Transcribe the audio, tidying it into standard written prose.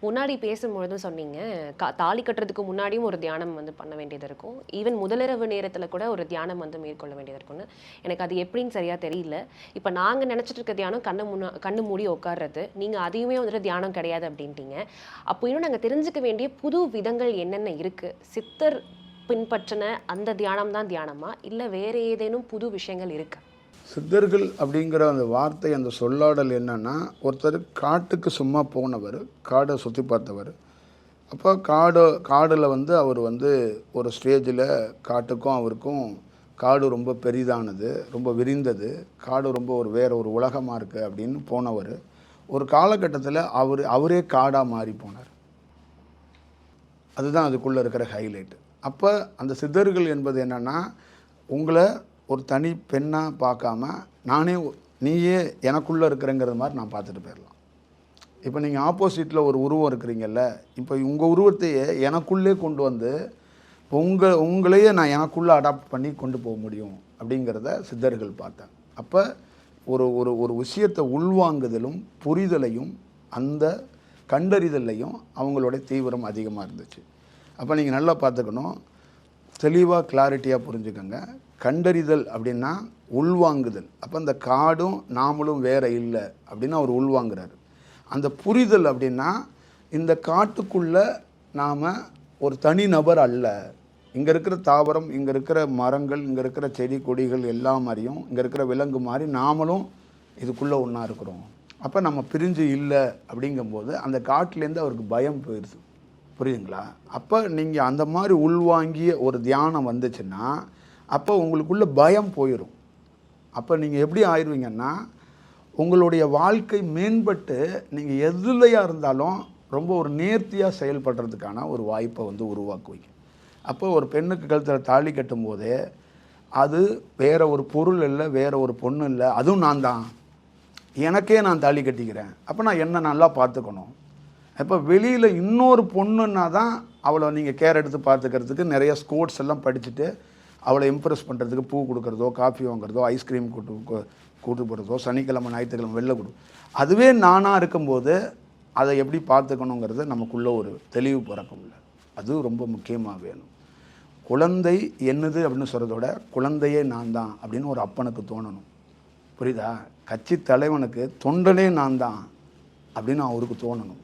முன்னாடி பேசும்பொழுதும் சொன்னீங்க, தாலி கட்டுறதுக்கு முன்னாடியும் ஒரு தியானம் வந்து பண்ண வேண்டியது இருக்கும். ஈவன் முதலிரவு நேரத்தில கூட ஒரு தியானம் வந்து மேற்கொள்ள வேண்டியது இருக்கும்னு. எனக்கு அது எப்படின்னு சரியா தெரியல. இப்ப நாங்க நெனச்சிட்டு இருக்க தியானம் கண்ணு மூடி உட்கார்றது. நீங்க அதையுமே வந்துட்டு தியானம் கிடையாது அப்படின்ட்டீங்க. அப்போ இன்னும் நாங்க தெரிஞ்சுக்க வேண்டிய புது விதங்கள் என்னென்ன இருக்கு? சித்தர் பின்பற்றின அந்த தியானம் தான் தியானமா? இல்ல வேற ஏதேனும் புது விஷயங்கள் இருக்கா? சித்தர்கள் அப்படிங்கிற அந்த வார்த்தை, அந்த சொல்லாடல் என்னன்னா, ஒருத்தர் காட்டுக்கு சும்மா போனவர், காடை சுற்றி பார்த்தவர். அப்போ காடுல வந்து அவர் வந்து ஒரு ஸ்டேஜில் காட்டுக்கும் அவருக்கும் காடு ரொம்ப பெரிதானது, ரொம்ப விரிந்தது, காடு ரொம்ப வேற ஒரு உலகமாக இருக்குது அப்படின்னு போனவர். ஒரு காலகட்டத்தில் அவரே காடாக மாறி போனார். அதுதான் அதுக்குள்ளே இருக்கிற ஹைலைட். அப்போ அந்த சித்தர்கள் என்பது என்னென்னா, உங்களை ஒரு தனி பெண்ணாக பார்க்காம, நீயே எனக்குள்ளே இருக்கிறேங்கிறது மாதிரி நான் பார்த்துட்டு போயிடலாம். இப்போ நீங்கள் ஆப்போசிட்டில் ஒரு உருவம் இருக்கிறீங்கல்ல, இப்போ உங்கள் உருவத்தையே எனக்குள்ளே கொண்டு வந்து உங்களையே நான் எனக்குள்ளே அடாப்ட் பண்ணி கொண்டு போக முடியும் அப்படிங்கிறத சித்தர்கள் பார்த்தேன். அப்போ ஒரு ஒரு ஒரு விஷயத்தை உள்வாங்குதலும் புரிதலையும் அந்த கண்டறிதலையும் அவங்களோட தீவிரம் அதிகமாக இருந்துச்சு. அப்போ நீங்கள் நல்லா பார்த்துக்கணும், தெளிவாக கிளாரிட்டியாக புரிஞ்சுக்கோங்க. கண்டறிதல் அப்படின்னா உள்வாங்குதல். அப்போ அந்த காடும் நாமளும் வேற இல்லை அப்படின்னு அவர் உள்வாங்குறாரு. அந்த புரிதல் அப்படின்னா இந்த காட்டுக்குள்ளே நாம் ஒரு தனி நபர் அல்ல, இங்கே இருக்கிற தாவரம், இங்கே இருக்கிற மரங்கள், இங்கே இருக்கிற செடி கொடிகள் எல்லாம் மாதிரியும் இங்கே இருக்கிற விலங்கு மாதிரி நாமளும் இதுக்குள்ளே ஒன்றா இருக்கிறோம். அப்போ நம்ம பிரிஞ்சு இல்லை அப்படிங்கும்போது அந்த காட்டிலேருந்து அவருக்கு பயம் போயிடுது. புரியுதுங்களா? அப்போ நீங்கள் அந்த மாதிரி உள்வாங்கிய ஒரு தியானம் வந்துச்சுன்னா அப்போ உங்களுக்குள்ள பயம் போயிடும். அப்போ நீங்கள் எப்படி ஆயிடுவீங்கன்னா, உங்களுடைய வாழ்க்கை மேம்பட்டு நீங்கள் எதுலையா இருந்தாலும் ரொம்ப ஒரு நேர்த்தியாக செயல்படுறதுக்கான ஒரு வாய்ப்பை வந்து உருவாக்குவீங்க. அப்போ ஒரு பெண்ணுக்கு கழுத்தில் தாலி கட்டும் போதே அது வேற ஒரு பொருள் இல்லை, வேற ஒரு பொண்ணு இல்லை, அதுவும் நான் தான், எனக்கே நான் தாலி கட்டிக்கிறேன். அப்போ நான் என்ன நல்லா பார்த்துக்கணும். இப்போ வெளியில் இன்னொரு பொண்ணுன்னா தான் அவளை நீங்கள் கேர் எடுத்து பார்த்துக்கிறதுக்கு நிறைய ஸ்கோர்ட்ஸ் எல்லாம் படிச்சுட்டு அவளை இம்ப்ரெஸ் பண்ணுறதுக்கு பூ கொடுக்குறதோ, காஃபி வாங்குறதோ, ஐஸ்கிரீம் கூட்டு போகிறதோ, சனிக்கிழமை ஞாயிற்றுக்கிழமை வெளில அதுவே நானாக இருக்கும்போது அதை எப்படி பார்த்துக்கணுங்கிறத நமக்குள்ளே ஒரு தெளிவு பிறக்கும்ல, அது ரொம்ப முக்கியமாக வேணும். குழந்தை என்னது அப்படின்னு சொல்கிறத விட குழந்தையே நான் தான் அப்படின்னு ஒரு அப்பனுக்கு தோணணும். புரியுதா? கட்சி தலைவனுக்கு தொண்டனே நான் தான் அப்படின்னு அவருக்கு தோணணும்.